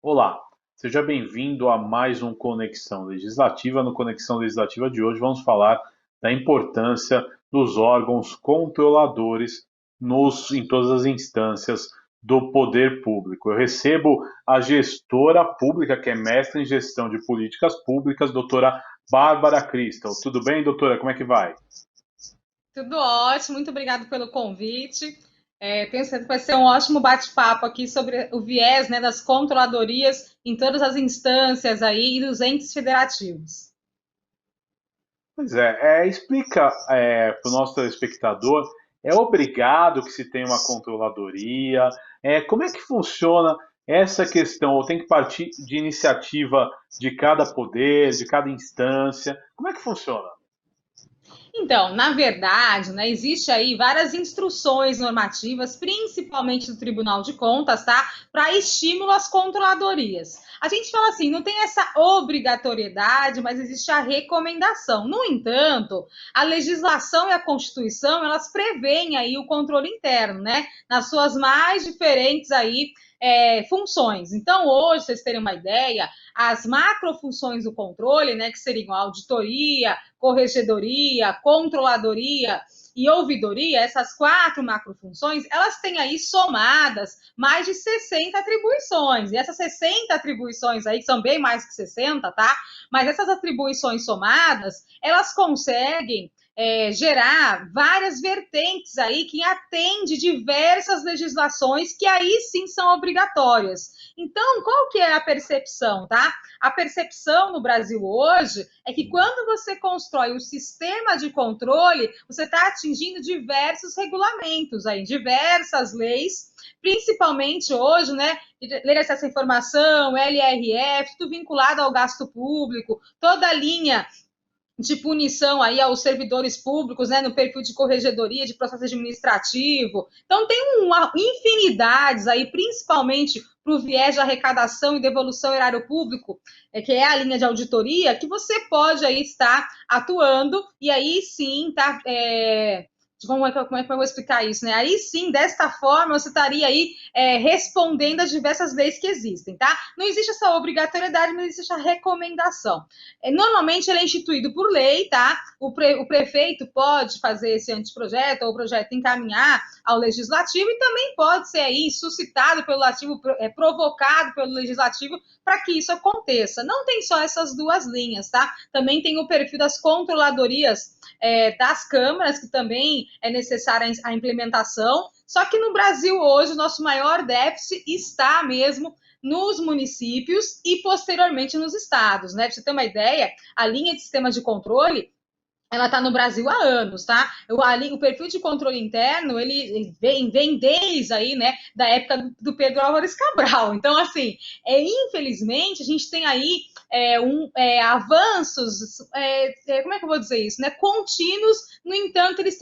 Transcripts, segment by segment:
Olá, seja bem-vindo a mais um Conexão Legislativa. No Conexão Legislativa de hoje vamos falar da importância dos órgãos controladores em todas as instâncias do poder público. Eu recebo a gestora pública, que é mestre em gestão de políticas públicas, doutora Bárbara Cristal. Tudo bem, doutora? Como é que vai? Tudo ótimo, muito obrigado pelo convite. Tenho certeza que vai ser um ótimo bate-papo aqui sobre o viés, né, das controladorias em todas as instâncias aí e dos entes federativos. Pois explica para o nosso telespectador, é obrigado que se tenha uma controladoria? Como é que funciona essa questão? Ou tem que partir de iniciativa de cada poder, de cada instância? Como é que funciona? Então, na verdade, né, existe aí várias instruções normativas, principalmente do Tribunal de Contas, tá? Para estímulo às controladorias. A gente fala assim, não tem essa obrigatoriedade, mas existe a recomendação. No entanto, a legislação e a Constituição, elas prevêem aí o controle interno, né? Nas suas mais diferentes aí funções. Então, hoje, vocês terem uma ideia, as macrofunções do controle, né, que seriam a auditoria, corregedoria, controladoria e ouvidoria, essas quatro macrofunções, elas têm aí somadas mais de 60 atribuições. E essas 60 atribuições aí, que são bem mais que 60, tá? Mas essas atribuições somadas, elas conseguem gerar várias vertentes aí que atende diversas legislações que aí sim são obrigatórias. Então, qual que é a percepção, tá? A percepção no Brasil hoje é que quando você constrói um sistema de controle, você está atingindo diversos regulamentos aí, diversas leis, principalmente hoje, né? Lei de acesso à informação, LRF, tudo vinculado ao gasto público, toda a linha de punição aí aos servidores públicos, né, no perfil de corregedoria, de processo administrativo. Então, tem uma infinidades aí, principalmente para o viés de arrecadação e devolução erário público, que é a linha de auditoria, que você pode aí estar atuando e aí sim tá como é que eu vou explicar isso, né? Aí sim, desta forma, você estaria aí respondendo às diversas leis que existem, tá? Não existe essa obrigatoriedade, mas existe a recomendação. Normalmente ele é instituído por lei, tá? O prefeito pode fazer esse anteprojeto ou o projeto encaminhar ao legislativo e também pode ser aí suscitado pelo legislativo, provocado pelo legislativo para que isso aconteça. Não tem só essas duas linhas, tá? Também tem o perfil das controladorias das câmaras, que também é necessária a implementação. Só que no Brasil hoje o nosso maior déficit está mesmo nos municípios e posteriormente nos estados, né? Para você ter uma ideia, a linha de sistema de controle ela está no Brasil há anos, tá? O perfil de controle interno, ele vem desde aí, né, da época do Pedro Álvares Cabral. Então, assim, infelizmente, a gente tem aí avanços, como é que eu vou dizer isso, né, contínuos, no entanto, eles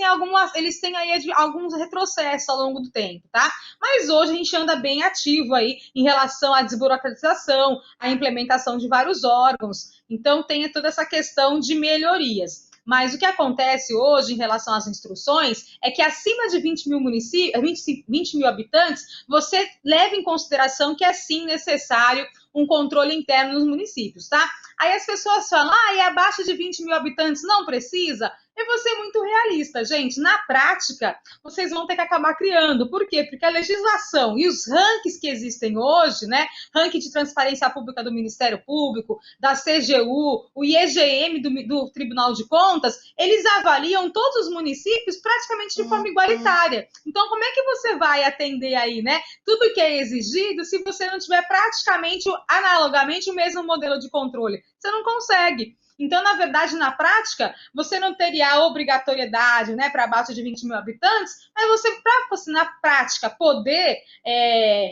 têm aí alguns retrocessos ao longo do tempo, tá? Mas hoje a gente anda bem ativo aí em relação à desburocratização, à implementação de vários órgãos, então tem toda essa questão de melhorias. Mas o que acontece hoje em relação às instruções é que acima de 20 mil municípios, 20 mil habitantes, você leva em consideração que é sim necessário um controle interno nos municípios, tá? Aí as pessoas falam, e abaixo de 20 mil habitantes não precisa? Eu vou ser muito realista, gente. Na prática, vocês vão ter que acabar criando. Por quê? Porque a legislação e os rankings que existem hoje, né? Ranking de transparência pública do Ministério Público, da CGU, o IEGM do Tribunal de Contas, eles avaliam todos os municípios praticamente de forma igualitária. Então, como é que você vai atender aí, né? Tudo que é exigido se você não tiver praticamente, analogamente, o mesmo modelo de controle? Você não consegue. Então, na verdade, na prática, você não teria a obrigatoriedade, né, para abaixo de 20 mil habitantes, mas você, para você, na prática, poder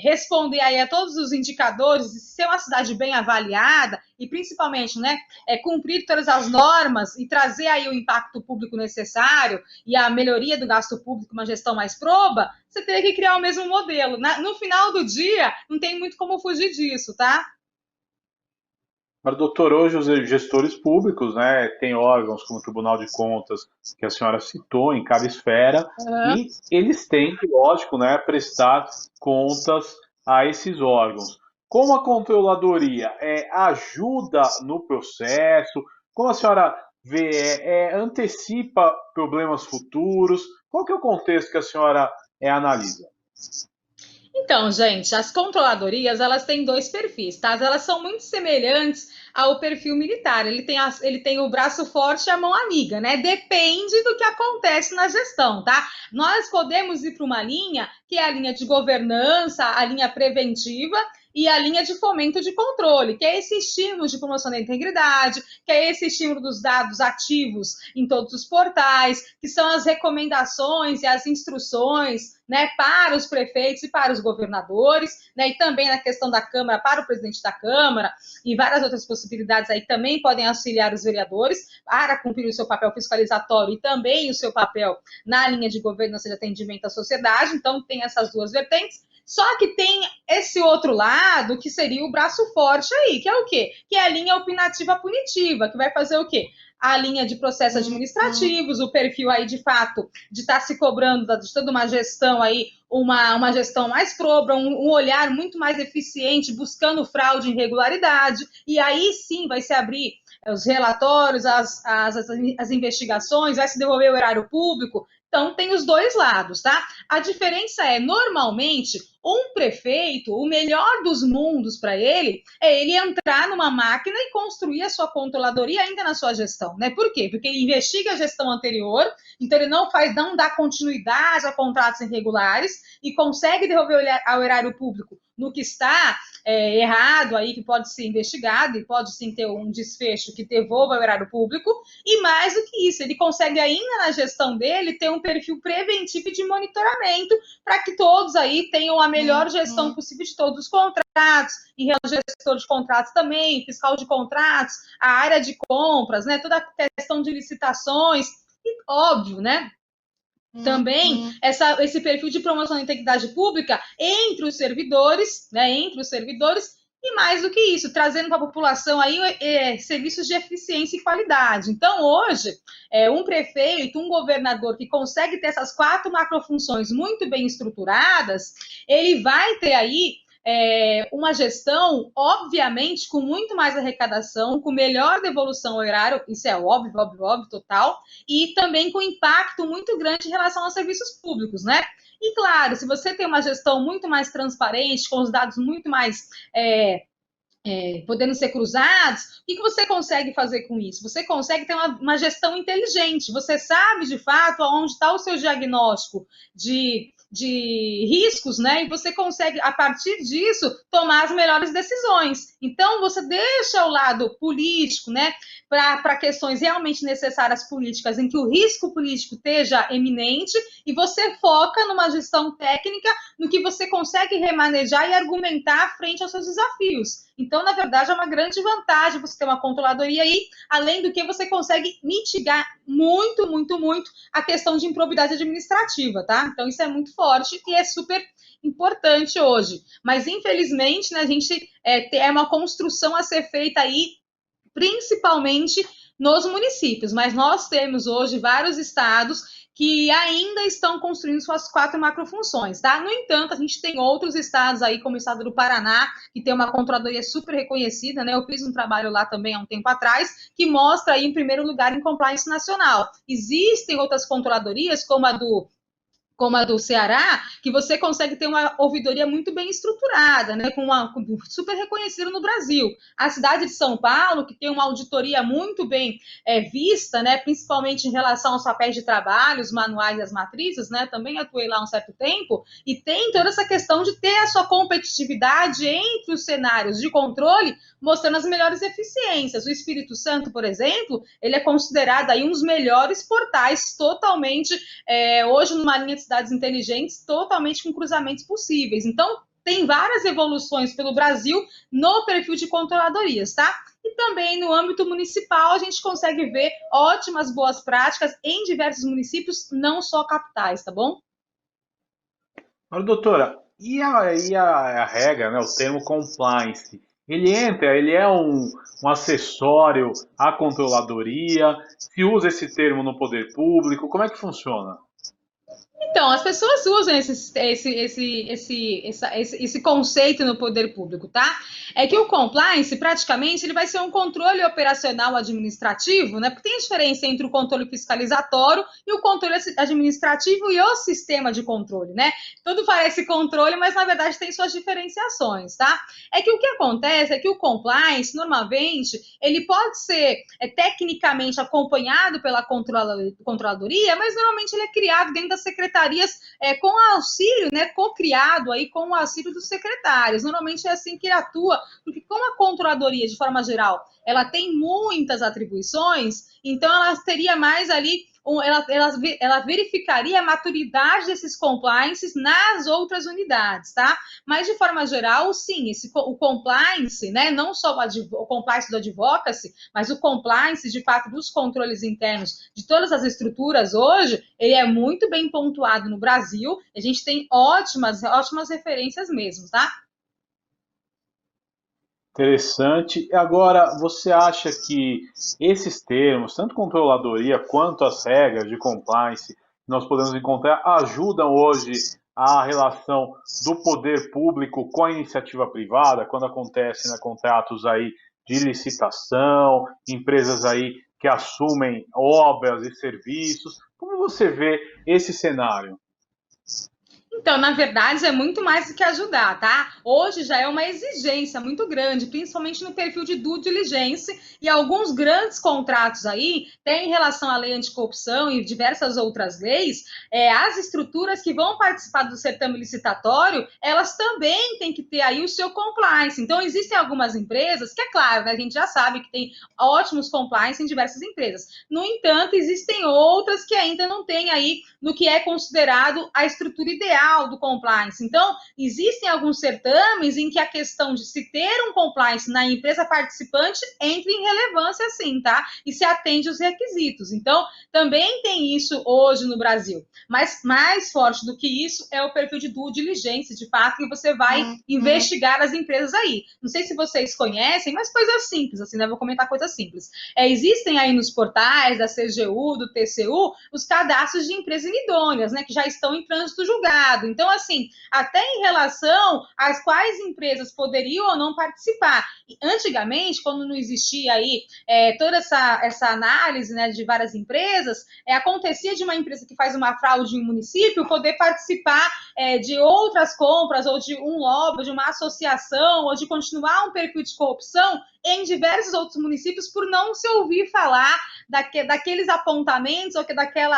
responder aí a todos os indicadores, ser uma cidade bem avaliada e, principalmente, né, cumprir todas as normas e trazer aí o impacto público necessário e a melhoria do gasto público, uma gestão mais proba, você teria que criar o mesmo modelo. No final do dia, não tem muito como fugir disso, tá? Mas, doutor, hoje os gestores públicos, né, têm órgãos como o Tribunal de Contas, que a senhora citou, em cada esfera, Uhum. e eles têm que, lógico, né, prestar contas a esses órgãos. como a controladoria ajuda no processo? Como a senhora vê, antecipa problemas futuros? Qual que é o contexto que a senhora analisa? Então, gente, as controladorias, elas têm dois perfis, tá? Elas são muito semelhantes ao perfil militar. Ele tem o braço forte e a mão amiga, né? Depende do que acontece na gestão, tá? Nós podemos ir para uma linha que é a linha de governança, a linha preventiva e a linha de fomento de controle, que é esse estímulo de promoção da integridade, que é esse estímulo dos dados ativos em todos os portais, que são as recomendações e as instruções, né, para os prefeitos e para os governadores, né, e também na questão da Câmara, para o presidente da Câmara, e várias outras possibilidades aí também podem auxiliar os vereadores para cumprir o seu papel fiscalizatório e também o seu papel na linha de governança de atendimento à sociedade. Então, tem essas duas vertentes. Só que tem esse outro lado, que seria o braço forte aí, que é o quê? Que é a linha opinativa punitiva, que vai fazer o quê? A linha de processos administrativos, o perfil aí, de fato, de estar se cobrando de toda uma gestão aí, uma gestão mais proba, um olhar muito mais eficiente, buscando fraude e irregularidade, e aí sim vai se abrir os relatórios, as investigações, vai se devolver o erário público. Então, tem os dois lados, tá? A diferença é, normalmente, um prefeito, o melhor dos mundos para ele é ele entrar numa máquina e construir a sua controladoria ainda na sua gestão, né? Por quê? Porque ele investiga a gestão anterior, então ele não dá continuidade a contratos irregulares e consegue devolver ao erário público no que está errado aí, que pode ser investigado e pode sim ter um desfecho que devolva ao erário público, e mais do que isso, ele consegue ainda na gestão dele ter um perfil preventivo e de monitoramento para que todos aí tenham a melhor gestão possível de todos os contratos, e gestor de contratos também, fiscal de contratos, a área de compras, né, toda a questão de licitações, e óbvio, né, também esse perfil de promoção da integridade pública entre os servidores, né, e mais do que isso, trazendo para a população aí serviços de eficiência e qualidade. Então, hoje, um prefeito, um governador que consegue ter essas 4 macrofunções muito bem estruturadas, ele vai ter aí uma gestão, obviamente, com muito mais arrecadação, com melhor devolução ao erário, isso é óbvio, total, e também com impacto muito grande em relação aos serviços públicos, né? E claro, se você tem uma gestão muito mais transparente, com os dados muito mais podendo ser cruzados, o que você consegue fazer com isso? Você consegue ter uma gestão inteligente, você sabe de fato aonde está o seu diagnóstico de riscos, né? E você consegue, a partir disso, tomar as melhores decisões. Então, você deixa o lado político, né, para questões realmente necessárias políticas, em que o risco político esteja eminente, e você foca numa gestão técnica, no que você consegue remanejar e argumentar frente aos seus desafios. Então, na verdade, é uma grande vantagem você ter uma controladoria aí, além do que você consegue mitigar muito, muito, muito a questão de improbidade administrativa, tá? Então, isso é muito forte e é super importante hoje. Mas, infelizmente, né, a gente é uma construção a ser feita aí, principalmente nos municípios, mas nós temos hoje vários estados que ainda estão construindo suas 4 macrofunções, tá? No entanto, a gente tem outros estados aí, como o estado do Paraná, que tem uma controladoria super reconhecida, né? Eu fiz um trabalho lá também há um tempo atrás, que mostra aí, em primeiro lugar, em compliance nacional. Existem outras controladorias, como a do Ceará, que você consegue ter uma ouvidoria muito bem estruturada, né, super reconhecida no Brasil. A cidade de São Paulo, que tem uma auditoria muito bem vista, né, principalmente em relação aos papéis de trabalho, os manuais e as matrizes, né, também atuei lá um certo tempo, e tem toda essa questão de ter a sua competitividade entre os cenários de controle, mostrando as melhores eficiências. O Espírito Santo, por exemplo, ele é considerado aí um dos melhores portais, totalmente, hoje numa linha de cidades inteligentes, totalmente com cruzamentos possíveis. Então, tem várias evoluções pelo Brasil no perfil de controladorias, tá? E também no âmbito municipal, a gente consegue ver ótimas boas práticas em diversos municípios, não só capitais, tá bom? Agora, doutora, e a regra, né, o termo compliance? Ele é um acessório à controladoria? Se usa esse termo no poder público? Como é que funciona? Então, as pessoas usam esse conceito no poder público, tá? É que o compliance, praticamente, ele vai ser um controle operacional administrativo, né? Porque tem diferença entre o controle fiscalizatório e o controle administrativo e o sistema de controle, né? Tudo parece controle, mas na verdade tem suas diferenciações, tá? É que o que acontece é que o compliance, normalmente, ele pode ser tecnicamente acompanhado pela controladoria, mas normalmente ele é criado dentro das secretarias com auxílio, né, co-criado aí com o auxílio dos secretários. Normalmente é assim que ele atua, porque como a controladoria, de forma geral, ela tem muitas atribuições, então ela teria mais ali ela verificaria a maturidade desses compliances nas outras unidades, tá? Mas, de forma geral, sim, o compliance, né, não só o compliance do advocacy, mas o compliance, de fato, dos controles internos de todas as estruturas hoje, ele é muito bem pontuado no Brasil, a gente tem ótimas referências mesmo, tá? Interessante. Agora, você acha que esses termos, tanto controladoria quanto as regras de compliance que nós podemos encontrar, ajudam hoje a relação do poder público com a iniciativa privada, quando acontecem, né, contratos aí de licitação, empresas aí que assumem obras e serviços? Como você vê esse cenário? Então, na verdade, é muito mais do que ajudar, tá? Hoje já é uma exigência muito grande, principalmente no perfil de due diligence, e alguns grandes contratos aí têm em relação à lei anticorrupção e diversas outras leis, as estruturas que vão participar do certame licitatório, elas também têm que ter aí o seu compliance. Então, existem algumas empresas que, é claro, né, a gente já sabe que tem ótimos compliance em diversas empresas. No entanto, existem outras que ainda não têm aí no que é considerado a estrutura ideal do compliance. Então, existem alguns certames em que a questão de se ter um compliance na empresa participante entra em relevância, sim, tá? E se atende os requisitos. Então, também tem isso hoje no Brasil. Mas mais forte do que isso é o perfil de due diligence, de fato, que você vai investigar as empresas aí. Não sei se vocês conhecem, mas coisas simples, assim, né? Vou comentar coisas simples. Existem aí nos portais da CGU, do TCU, os cadastros de empresas idôneas, né, que já estão em trânsito julgado. Então, assim, até em relação às quais empresas poderiam ou não participar. Antigamente, quando não existia aí toda essa análise, né, de várias empresas, acontecia de uma empresa que faz uma fraude em um município poder participar de outras compras, ou de um lobby, de uma associação, ou de continuar um perfil de corrupção em diversos outros municípios por não se ouvir falar daqueles apontamentos ou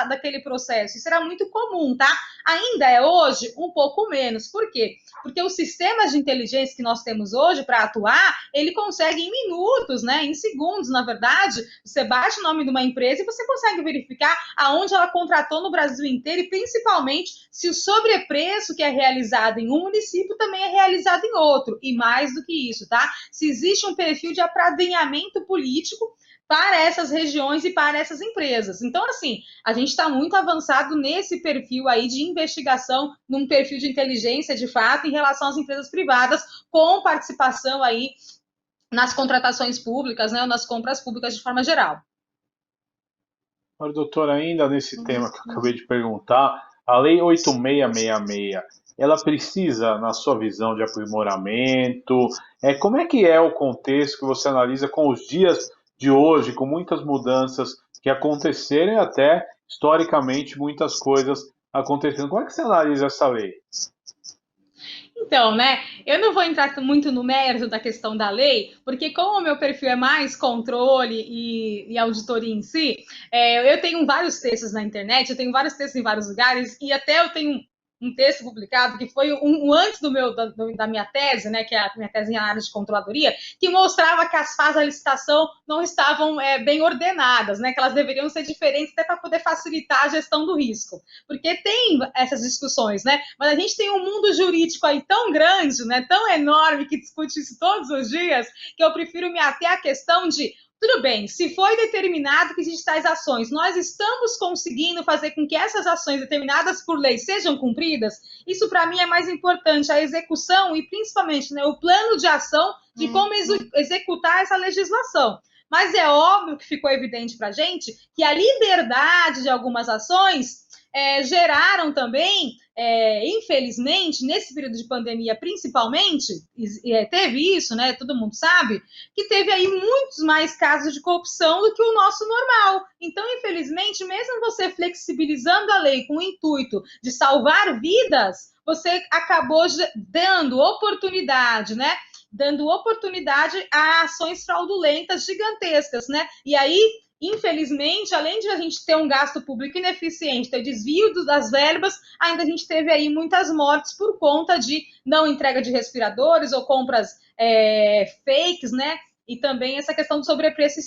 daquele processo. Isso era muito comum, tá? Ainda é hoje um pouco menos. Por quê? Porque os sistemas de inteligência que nós temos hoje para atuar, ele consegue em minutos, né? Em segundos, na verdade, você bate o nome de uma empresa e você consegue verificar aonde ela contratou no Brasil inteiro e principalmente se o sobrepreço que é realizado em um município também é realizado em outro. E mais do que isso, tá? Se existe um perfil de apadrinhamento político para essas regiões e para essas empresas. Então, assim, a gente está muito avançado nesse perfil aí de investigação, num perfil de inteligência, de fato, em relação às empresas privadas, com participação aí nas contratações públicas, né, ou nas compras públicas de forma geral. Agora, doutor, ainda nesse tema que eu acabei de perguntar, a Lei 8666, ela precisa, na sua visão, de aprimoramento? Como é que é o contexto que você analisa com os dias de hoje, com muitas mudanças que aconteceram e até, historicamente, muitas coisas acontecendo? Como é que você analisa essa lei? Então, né, eu não vou entrar muito no mérito da questão da lei, porque como o meu perfil é mais controle e auditoria em si, eu tenho vários textos na internet, eu tenho vários textos em vários lugares, e até eu tenho um texto publicado que foi antes da minha tese, né, que é a minha tese em área de controladoria, que mostrava que as fases da licitação não estavam bem ordenadas, né, que elas deveriam ser diferentes até para poder facilitar a gestão do risco. Porque tem essas discussões, né, mas a gente tem um mundo jurídico aí tão grande, né, tão enorme, que discute isso todos os dias, que eu prefiro me ater à questão de tudo bem, se foi determinado que existem tais ações, nós estamos conseguindo fazer com que essas ações determinadas por lei sejam cumpridas? Isso, para mim, é mais importante, a execução e, principalmente, né, o plano de ação de como executar essa legislação. Mas é óbvio que ficou evidente para a gente que a liberdade de algumas ações geraram também, infelizmente, nesse período de pandemia principalmente, teve isso, né? Todo mundo sabe, que teve aí muitos mais casos de corrupção do que o nosso normal. Então, infelizmente, mesmo você flexibilizando a lei com o intuito de salvar vidas, você acabou dando oportunidade, né? Dando oportunidade a ações fraudulentas gigantescas, né? E aí, infelizmente, além de a gente ter um gasto público ineficiente, ter desvio das verbas, ainda a gente teve aí muitas mortes por conta de não entrega de respiradores ou compras fakes, né? E também essa questão do sobrepreço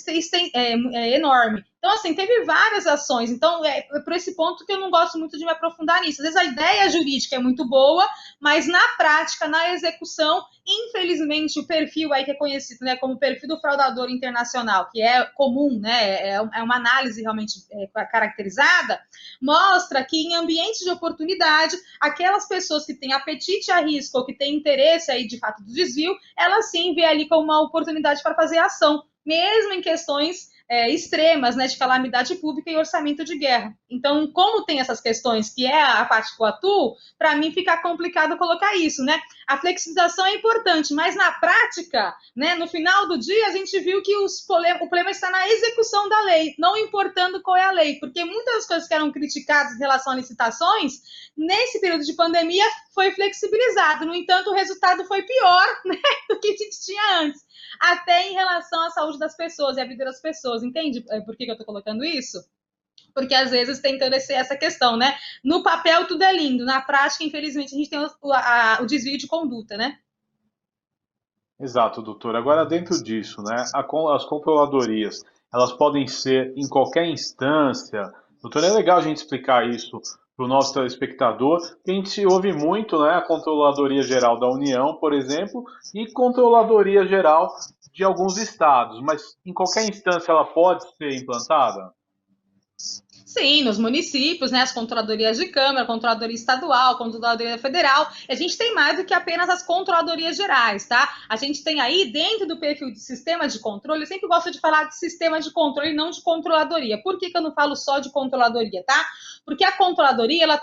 enorme. Então, assim, teve várias ações. Então, é por esse ponto que eu não gosto muito de me aprofundar nisso. Às vezes a ideia jurídica é muito boa, mas na prática, na execução, infelizmente, o perfil aí que é conhecido, né, como perfil do fraudador internacional, que é comum, né, é uma análise realmente caracterizada, mostra que em ambientes de oportunidade, aquelas pessoas que têm apetite a risco ou que têm interesse aí, de fato, do desvio, elas sim vê ali como uma oportunidade para fazer ação, mesmo em questões extremas, né, de calamidade pública e orçamento de guerra. Então, como tem essas questões, que é a parte que eu atuo, para mim fica complicado colocar isso, né? A flexibilização é importante, mas na prática, né, no final do dia, a gente viu que o problema está na execução da lei, não importando qual é a lei, porque muitas das coisas que eram criticadas em relação a licitações, nesse período de pandemia, foi flexibilizado. No entanto, o resultado foi pior, né, do que a gente tinha antes. Até em relação à saúde das pessoas e à vida das pessoas, entende por que eu estou colocando isso? Porque às vezes tem toda essa questão, né? No papel tudo é lindo, na prática, infelizmente, a gente tem o desvio de conduta, né? Exato, doutor. Agora, dentro disso, né, as controladorias, elas podem ser em qualquer instância. Doutor, é legal a gente explicar isso para o nosso telespectador, que a gente ouve muito, né, a Controladoria Geral da União, por exemplo, e Controladoria Geral de alguns estados, mas em qualquer instância ela pode ser implantada? Sim, nos municípios, né, as controladorias de Câmara, controladoria estadual, controladoria federal, a gente tem mais do que apenas as controladorias gerais, tá? A gente tem aí, dentro do perfil de sistema de controle, eu sempre gosto de falar de sistema de controle e não de controladoria. Por que eu não falo só de controladoria, tá? Porque a controladoria, ela,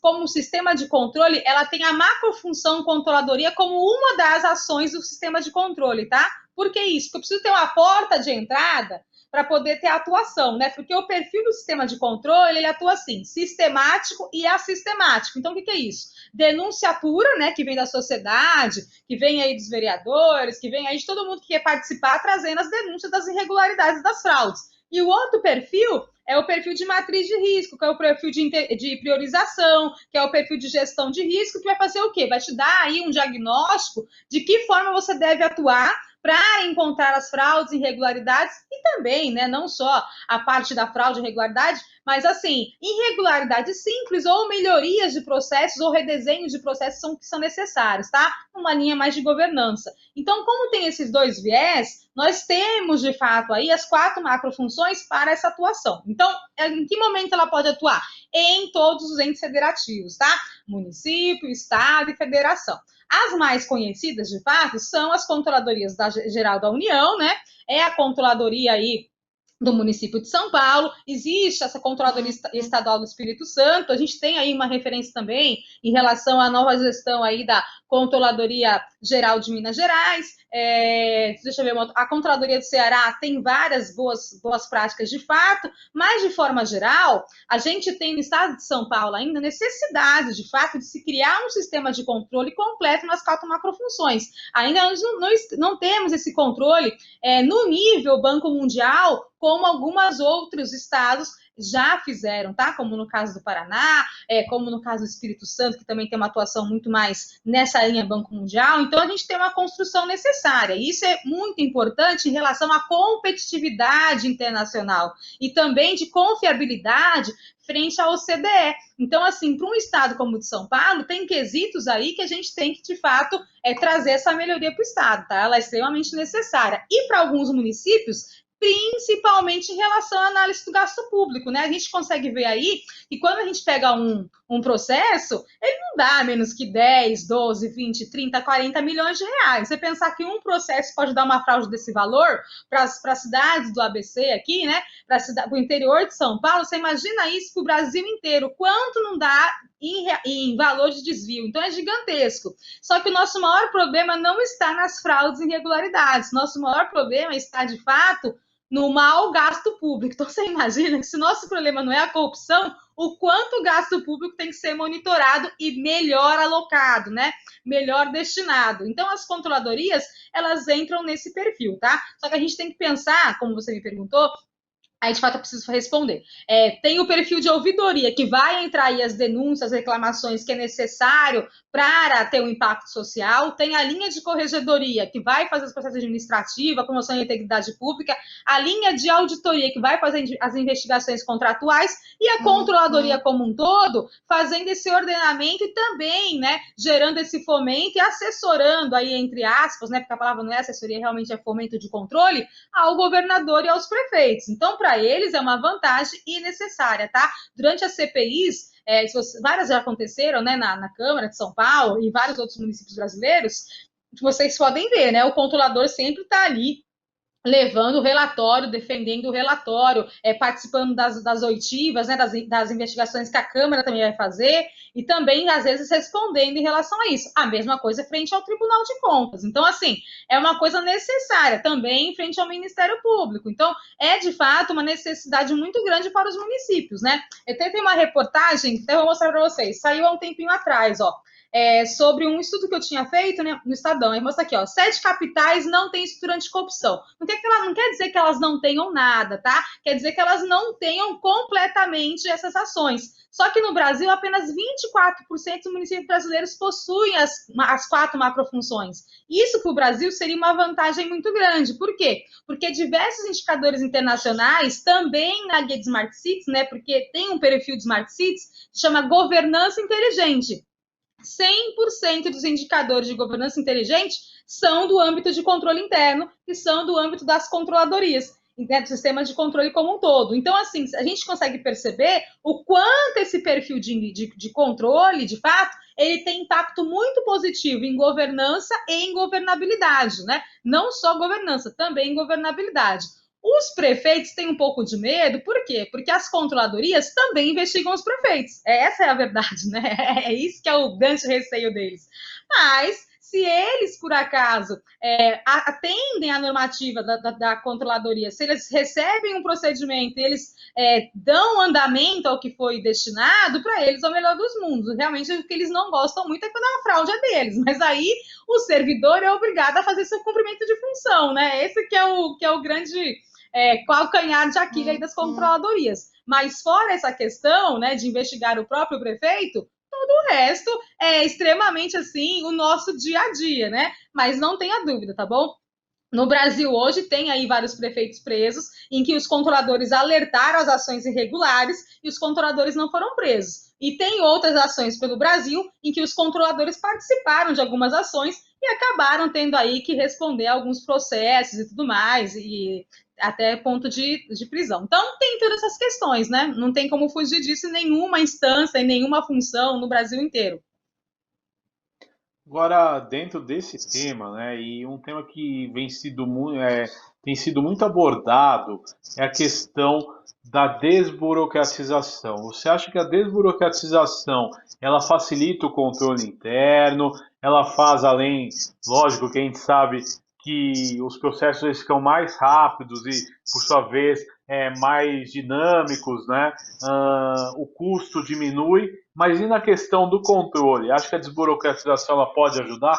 como sistema de controle, ela tem a macrofunção controladoria como uma das ações do sistema de controle, tá? Por que isso? Porque eu preciso ter uma porta de entrada para poder ter atuação, né? Porque o perfil do sistema de controle, ele atua assim, sistemático e assistemático. Então, o que é isso? Denúncia pura, né, que vem da sociedade, que vem aí dos vereadores, que vem aí de todo mundo que quer participar, trazendo as denúncias das irregularidades, das fraudes. E o outro perfil é o perfil de matriz de risco, que é o perfil de priorização, que é o perfil de gestão de risco, que vai fazer o quê? Vai te dar aí um diagnóstico de que forma você deve atuar para encontrar as fraudes e irregularidades e também, né, não só a parte da fraude e irregularidade, mas assim, irregularidades simples ou melhorias de processos ou redesenhos de processos que são necessários, tá? Uma linha mais de governança. Então, como tem esses dois viés, nós temos, de fato, aí as 4 macrofunções para essa atuação. Então, em que momento ela pode atuar? Em todos os entes federativos, tá? Município, estado e federação. As mais conhecidas, de fato, são as controladorias geral da União, né? É a controladoria aí do município de São Paulo, existe essa controladoria estadual do Espírito Santo, a gente tem aí uma referência também em relação à nova gestão aí da Controladoria Geral de Minas Gerais, deixa eu ver, a Controladoria do Ceará tem várias boas práticas de fato, mas de forma geral, a gente tem no estado de São Paulo ainda necessidade de fato de se criar um sistema de controle completo nas 4 macrofunções. Ainda nós não temos esse controle no nível Banco Mundial, como alguns outros estados já fizeram, tá? Como no caso do Paraná, como no caso do Espírito Santo, que também tem uma atuação muito mais nessa linha Banco Mundial. Então, a gente tem uma construção necessária. E isso é muito importante em relação à competitividade internacional e também de confiabilidade frente à OCDE. Então, assim, para um estado como o de São Paulo, tem quesitos aí que a gente tem que, de fato, trazer essa melhoria para o estado, tá? Ela é extremamente necessária. E para alguns municípios, principalmente em relação à análise do gasto público, né? A gente consegue ver aí que quando a gente pega um processo, ele não dá menos que 10, 12, 20, 30, 40 milhões de reais. Você pensar que um processo pode dar uma fraude desse valor para as cidades do ABC aqui, né? Para o interior de São Paulo, você imagina isso para o Brasil inteiro, quanto não dá em valor de desvio. Então é gigantesco. Só que o nosso maior problema não está nas fraudes e irregularidades. Nosso maior problema está, de fato, no mau gasto público. Então você imagina que se nosso problema não é a corrupção, o quanto o gasto público tem que ser monitorado e melhor alocado, né? Melhor destinado. Então as controladorias, elas entram nesse perfil, tá? Só que a gente tem que pensar, como você me perguntou, aí, de fato, eu preciso responder. Tem o perfil de ouvidoria, que vai entrar aí as denúncias, as reclamações que é necessário para ter um impacto social. Tem a linha de corregedoria, que vai fazer os processos administrativos, a promoção da integridade pública. A linha de auditoria, que vai fazer as investigações contratuais. E a controladoria como um todo, fazendo esse ordenamento e também, né, gerando esse fomento e assessorando aí, entre aspas, né, porque a palavra não é assessoria, realmente é fomento de controle, ao governador e aos prefeitos. Então, para eles é uma vantagem e necessária, tá? Durante as CPIs, várias já aconteceram, né, na Câmara de São Paulo e vários outros municípios brasileiros, vocês podem ver, né, o controlador sempre está ali levando o relatório, defendendo o relatório, participando das oitivas, né, das investigações que a Câmara também vai fazer, e também, às vezes, respondendo em relação a isso. A mesma coisa frente ao Tribunal de Contas. Então, assim, é uma coisa necessária também frente ao Ministério Público. Então, é, de fato, uma necessidade muito grande para os municípios, né? Eu teve uma reportagem, que eu vou mostrar para vocês, saiu há um tempinho atrás, ó, sobre um estudo que eu tinha feito, né, no Estadão. Aí mostra aqui, ó, 7 capitais não têm estrutura anticorrupção. Não quer dizer que elas não tenham nada, tá? Quer dizer que elas não tenham completamente essas ações. Só que no Brasil, apenas 24% dos municípios brasileiros possuem as 4 macrofunções. Isso para o Brasil seria uma vantagem muito grande. Por quê? Porque diversos indicadores internacionais, também na guia de Smart Cities, né, porque tem um perfil de Smart Cities, chama governança inteligente. 100% dos indicadores de governança inteligente são do âmbito de controle interno e são do âmbito das controladorias, né, do sistema de controle como um todo. Então, assim, a gente consegue perceber o quanto esse perfil de controle, de fato, ele tem impacto muito positivo em governança e em governabilidade, né? Não só governança, também em governabilidade. Os prefeitos têm um pouco de medo, por quê? Porque as controladorias também investigam os prefeitos. Essa é a verdade, né? É isso que é o grande receio deles. Mas, se eles, por acaso, atendem à normativa da controladoria, se eles recebem um procedimento e eles dão andamento ao que foi destinado, para eles é o melhor dos mundos. Realmente, o que eles não gostam muito é quando a fraude é deles. Mas aí, o servidor é obrigado a fazer seu cumprimento de função, né? Esse que é o grande calcanhar de Aquiles aí das controladorias. Mas fora essa questão, né, de investigar o próprio prefeito, todo o resto é extremamente, assim, o nosso dia a dia, né? Mas não tenha dúvida, tá bom? No Brasil hoje tem aí vários prefeitos presos em que os controladores alertaram as ações irregulares e os controladores não foram presos. E tem outras ações pelo Brasil em que os controladores participaram de algumas ações e acabaram tendo aí que responder a alguns processos e tudo mais, e até ponto de prisão. Então, tem todas essas questões, né? Não tem como fugir disso em nenhuma instância, em nenhuma função no Brasil inteiro. Agora, dentro desse tema, né, e um tema que tem sido muito abordado é a questão da desburocratização. Você acha que a desburocratização ela facilita o controle interno? Ela faz além, lógico que a gente sabe que os processos eles ficam mais rápidos e, por sua vez, mais dinâmicos, né? O custo diminui, mas e na questão do controle? Acho que a desburocratização ela pode ajudar?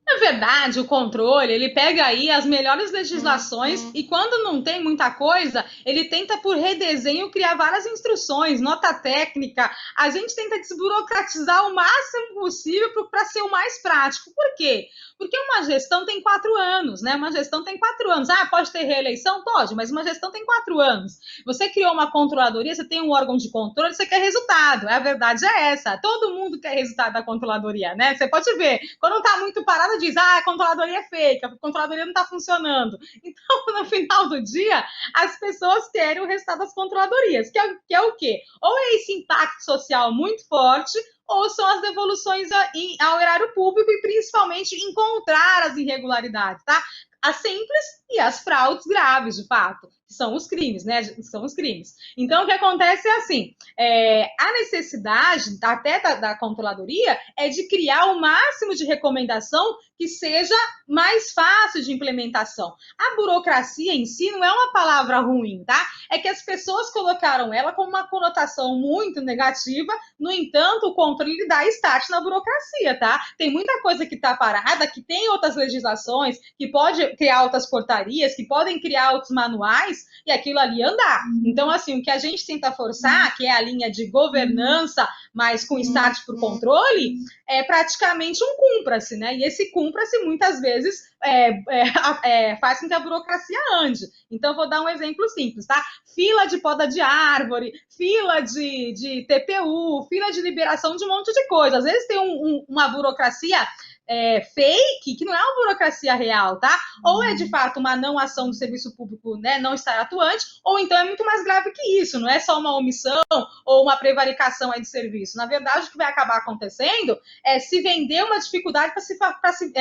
Na verdade, o controle, ele pega aí as melhores legislações e quando não tem muita coisa, ele tenta por redesenho criar várias instruções, nota técnica. A gente tenta desburocratizar o máximo possível para ser o mais prático. Por quê? Porque uma gestão tem 4 anos, né? Uma gestão tem 4 anos. Ah, pode ter reeleição? Pode, mas uma gestão tem 4 anos. Você criou uma controladoria, você tem um órgão de controle, você quer resultado. A verdade é essa. Todo mundo quer resultado da controladoria, né? Você pode ver, quando está muito parado, imprensa diz, a controladoria é fake, a controladoria não está funcionando. Então, no final do dia, as pessoas querem o resultado das controladorias, que é o quê? Ou é esse impacto social muito forte, ou são as devoluções ao erário público e, principalmente, encontrar as irregularidades, tá? As simples e as fraudes graves, de fato, que são os crimes, né? São os crimes. Então, o que acontece é assim, a necessidade até da controladoria é de criar o máximo de recomendação que seja mais fácil de implementação. A burocracia em si não é uma palavra ruim, tá? É que as pessoas colocaram ela com uma conotação muito negativa, no entanto, o controle dá start na burocracia, tá? Tem muita coisa que está parada, que tem outras legislações, que pode criar outras portarias, que podem criar outros manuais, e aquilo ali andar. Então, assim, o que a gente tenta forçar, que é a linha de governança, mas com start por controle, é praticamente um cumpra-se, né? E esse cumpra-se, muitas vezes, faz com que a burocracia ande. Então, vou dar um exemplo simples, tá? Fila de poda de árvore, fila de TPU, fila de liberação de um monte de coisa. Às vezes tem uma burocracia fake, que não é uma burocracia real, tá? Ou é de fato uma não ação do serviço público, né, não estar atuante, ou então é muito mais grave que isso, não é só uma omissão ou uma prevaricação aí de serviço. Na verdade, o que vai acabar acontecendo é se vender uma dificuldade para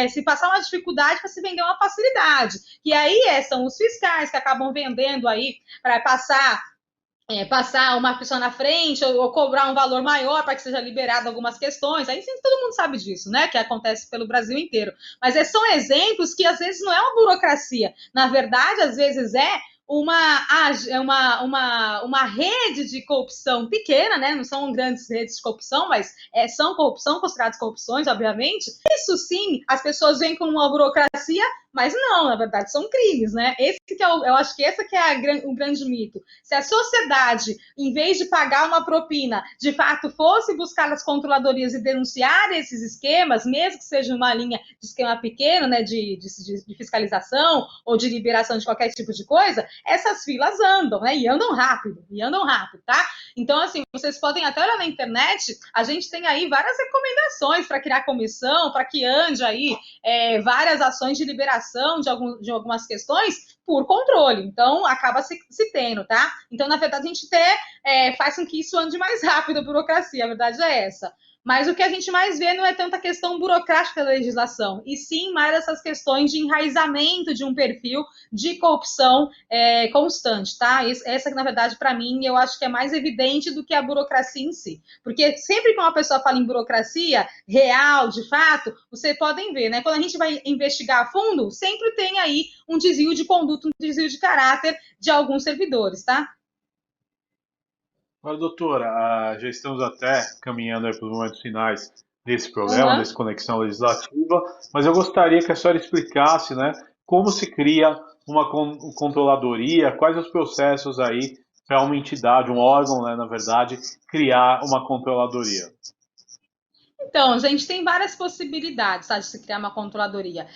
se passar uma dificuldade para se vender uma facilidade. E aí são os fiscais que acabam vendendo aí para passar uma pessoa na frente ou cobrar um valor maior para que seja liberado algumas questões. Aí sim, todo mundo sabe disso, né? Que acontece pelo Brasil inteiro. Mas são exemplos que às vezes não é uma burocracia. Na verdade, às vezes uma rede de corrupção pequena, né? Não são grandes redes de corrupção, mas são consideradas corrupções, obviamente. Isso sim, as pessoas veem como uma burocracia, mas não, na verdade, são crimes, né? Eu acho que esse que é o grande mito. Se a sociedade, em vez de pagar uma propina, de fato fosse buscar as controladorias e denunciar esses esquemas, mesmo que seja uma linha de esquema pequeno, né, de fiscalização ou de liberação de qualquer tipo de coisa, essas filas andam, né? E andam rápido, tá? Então, assim, vocês podem até olhar na internet, a gente tem aí várias recomendações para criar comissão, para que ande aí várias ações de liberação de algumas questões por controle. Então, acaba se tendo, tá? Então, na verdade, a gente faz com que isso ande mais rápido, a burocracia, a verdade é essa. Mas o que a gente mais vê não é tanta questão burocrática da legislação, e sim mais essas questões de enraizamento de um perfil de corrupção constante, tá? Essa, na verdade, para mim, eu acho que é mais evidente do que a burocracia em si. Porque sempre que uma pessoa fala em burocracia real, de fato, vocês podem ver, né? Quando a gente vai investigar a fundo, sempre tem aí um desvio de conduta, um desvio de caráter de alguns servidores, tá? Agora, doutora, já estamos até caminhando para os momentos finais desse programa, dessa conexão legislativa, mas eu gostaria que a senhora explicasse, né, como se cria uma controladoria, quais os processos aí para uma entidade, um órgão, né, na verdade, criar uma controladoria. Então, a gente tem várias possibilidades, tá, de se criar uma controladoria.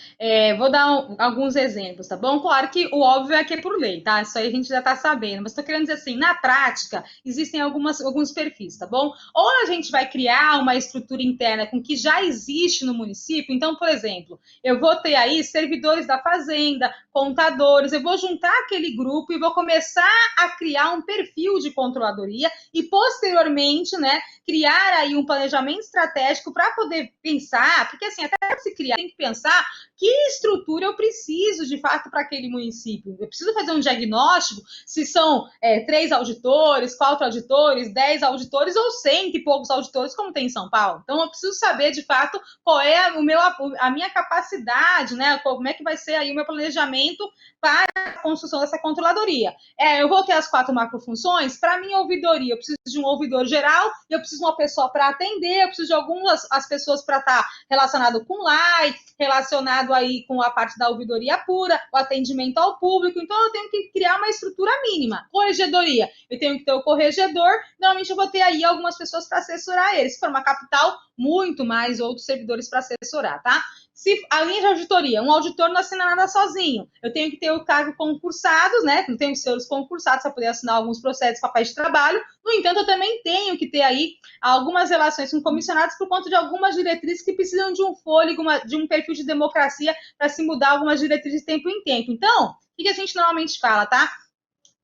Vou dar alguns exemplos, tá bom? Claro que o óbvio é que é por lei, tá? Isso aí a gente já tá sabendo. Mas estou querendo dizer assim, na prática, existem alguns perfis, tá bom? Ou a gente vai criar uma estrutura interna com que já existe no município. Então, por exemplo, eu vou ter aí servidores da fazenda, contadores, eu vou juntar aquele grupo e vou começar a criar um perfil de controladoria e, posteriormente, né, criar aí um planejamento estratégico para poder pensar, porque assim, até se criar, tem que pensar que estrutura eu preciso, de fato, para aquele município. Eu preciso fazer um diagnóstico se são 3 auditores, 4 auditores, 10 auditores ou 100 e poucos auditores, como tem em São Paulo. Então, eu preciso saber, de fato, qual é a minha capacidade, né? Como é que vai ser aí o meu planejamento para a construção dessa controladoria. Eu vou ter as 4 macrofunções. Para minha ouvidoria, eu preciso de um ouvidor geral, eu preciso de uma pessoa para atender, eu preciso de algumas pessoas para estar relacionado com LAI, relacionado aí com a parte da ouvidoria pura, o atendimento ao público. Então, eu tenho que criar uma estrutura mínima. Corregedoria, eu tenho que ter o corregedor, normalmente eu vou ter aí algumas pessoas para assessorar eles. Se for uma capital, muito mais outros servidores para assessorar, tá? se a linha de auditoria, um auditor não assina nada sozinho. Eu tenho que ter o cargo concursados, né? Não tenho que ser os concursados para poder assinar alguns processos, papéis de trabalho. No entanto, eu também tenho que ter aí algumas relações com comissionados por conta de algumas diretrizes que precisam de um fôlego, de um perfil de democracia para se mudar algumas diretrizes de tempo em tempo. Então, o que a gente normalmente fala, tá?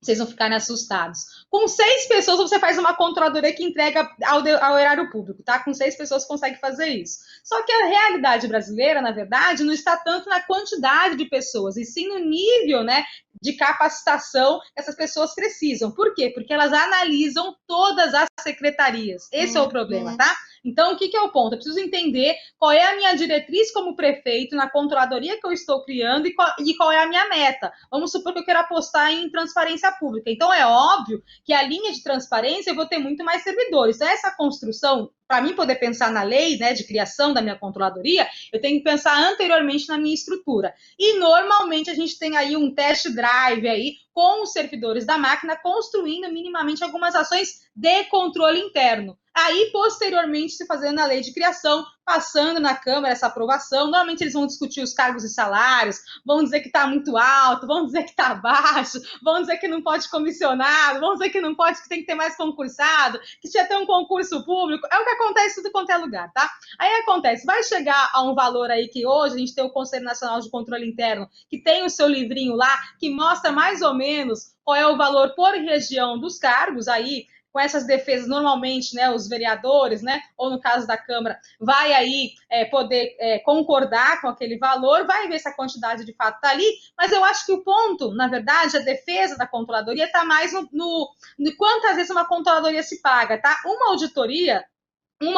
Vocês vão ficarem assustados. Com 6 pessoas, você faz uma controladoria que entrega ao erário público, tá? Com 6 pessoas, você consegue fazer isso. Só que a realidade brasileira, na verdade, não está tanto na quantidade de pessoas, e sim no nível, né, de capacitação que essas pessoas precisam. Por quê? Porque elas analisam todas as secretarias. Esse é o problema, tá? Então, o que é o ponto? Eu preciso entender qual é a minha diretriz como prefeito na controladoria que eu estou criando e qual é a minha meta. Vamos supor que eu quero apostar em transparência pública. Então, é óbvio que a linha de transparência eu vou ter muito mais servidores. Então, essa construção, para mim poder pensar na lei, né, de criação da minha controladoria, eu tenho que pensar anteriormente na minha estrutura. E, normalmente, a gente tem aí um test drive aí com os servidores da máquina construindo minimamente algumas ações de controle interno. Aí, posteriormente, se fazendo a lei de criação, passando na Câmara essa aprovação. Normalmente eles vão discutir os cargos e salários, vão dizer que está muito alto, vão dizer que está baixo, vão dizer que não pode comissionado, vão dizer que não pode, que tem que ter mais concursado, que tinha que ter um concurso público. É o que acontece em tudo quanto é lugar, tá? Aí acontece, vai chegar a um valor aí que hoje a gente tem o Conselho Nacional de Controle Interno, que tem o seu livrinho lá, que mostra mais ou menos qual é o valor por região dos cargos aí, com essas defesas, normalmente, né, os vereadores, né, ou no caso da Câmara, vai aí poder concordar com aquele valor, vai ver se a quantidade de fato está ali, mas eu acho que o ponto, na verdade, a defesa da controladoria está mais no quantas vezes uma controladoria se paga, tá? Uma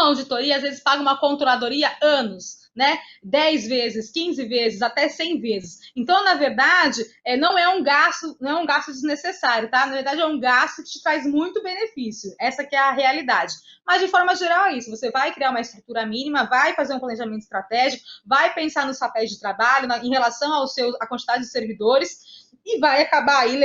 auditoria, às vezes, paga uma controladoria anos, né? 10 vezes, 15 vezes, até 100 vezes. Então, na verdade, não é um gasto desnecessário, tá? Na verdade, é um gasto que te traz muito benefício. Essa que é a realidade. Mas, de forma geral, é isso. Você vai criar uma estrutura mínima, vai fazer um planejamento estratégico, vai pensar nos papéis de trabalho, em relação à quantidade de servidores, e vai acabar aí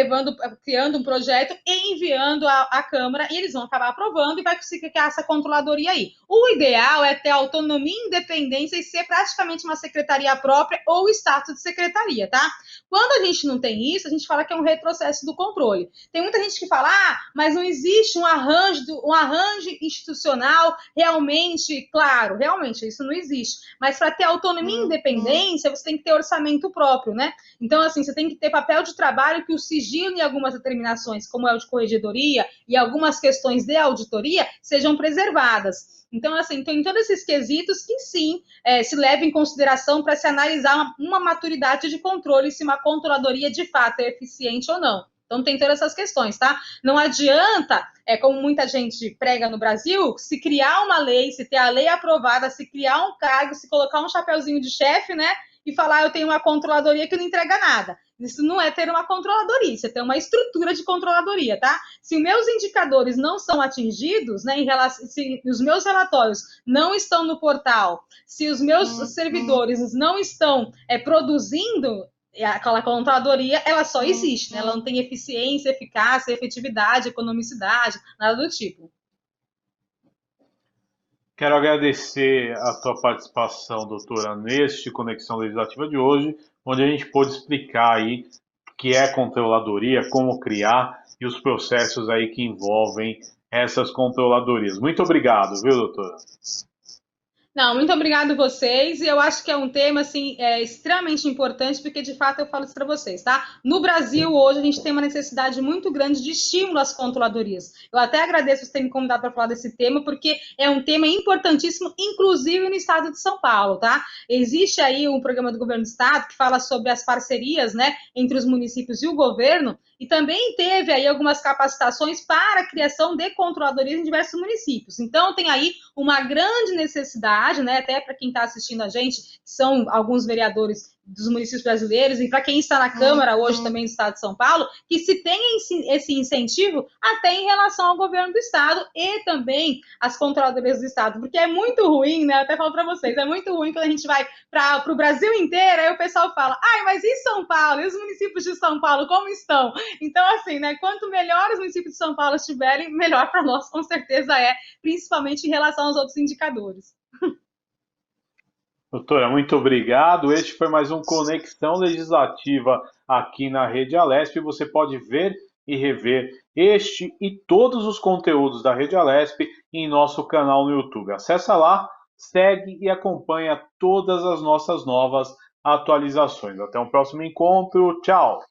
criando um projeto e enviando à Câmara, e eles vão acabar aprovando e vai conseguir criar essa controladoria aí. O ideal é ter autonomia e independência e ser praticamente uma secretaria própria ou status de secretaria, tá? Quando a gente não tem isso, a gente fala que é um retrocesso do controle. Tem muita gente que fala, mas não existe um arranjo institucional realmente claro. Realmente, isso não existe. Mas para ter autonomia e independência, você tem que ter orçamento próprio, né? Então, assim, você tem que ter papel de trabalho que o sigilo em algumas determinações, como é o de corregedoria e algumas questões de auditoria, sejam preservadas. Então, assim, tem todos esses quesitos que sim se levam em consideração para se analisar uma maturidade de controle, se uma controladoria de fato é eficiente ou não. Então, tem todas essas questões, tá? Não adianta, como muita gente prega no Brasil, se criar uma lei, se ter a lei aprovada, se criar um cargo, se colocar um chapeuzinho de chefe, né? E falar, eu tenho uma controladoria que não entrega nada. Isso não é ter uma controladoria, isso é ter uma estrutura de controladoria, tá? Se os meus indicadores não são atingidos, né, se os meus relatórios não estão no portal, se os meus servidores não estão produzindo, aquela controladoria, ela só existe, né? Ela não tem eficiência, eficácia, efetividade, economicidade, nada do tipo. Quero agradecer a tua participação, doutora, neste Conexão Legislativa de hoje, onde a gente pôde explicar aí o que é controladoria, como criar e os processos aí que envolvem essas controladorias. Muito obrigado, viu, doutora? Não, muito obrigado vocês. E eu acho que é um tema assim extremamente importante, porque de fato eu falo isso para vocês, tá? No Brasil hoje a gente tem uma necessidade muito grande de estímulo às controladorias. Eu até agradeço você ter me convidado para falar desse tema, porque é um tema importantíssimo, inclusive no estado de São Paulo, tá? Existe aí um programa do governo do estado que fala sobre as parcerias, né, entre os municípios e o governo, e também teve aí algumas capacitações para a criação de controladorias em diversos municípios. Então tem aí uma grande necessidade, né, até para quem está assistindo a gente, são alguns vereadores dos municípios brasileiros e para quem está na Câmara hoje também do Estado de São Paulo, que se tenha esse incentivo até em relação ao governo do Estado e também as controladorias do Estado, porque é muito ruim, né, eu até falo para vocês, é muito ruim quando a gente vai para o Brasil inteiro, aí o pessoal fala, mas e São Paulo? E os municípios de São Paulo, como estão? Então, assim, né, quanto melhor os municípios de São Paulo estiverem, melhor para nós, com certeza principalmente em relação aos outros indicadores. Doutora, muito obrigado. Este foi mais um Conexão Legislativa aqui na Rede Alesp. Você pode ver e rever este e todos os conteúdos da Rede Alesp em nosso canal no YouTube. Acesse lá, segue e acompanha todas as nossas novas atualizações. Até um próximo encontro. Tchau!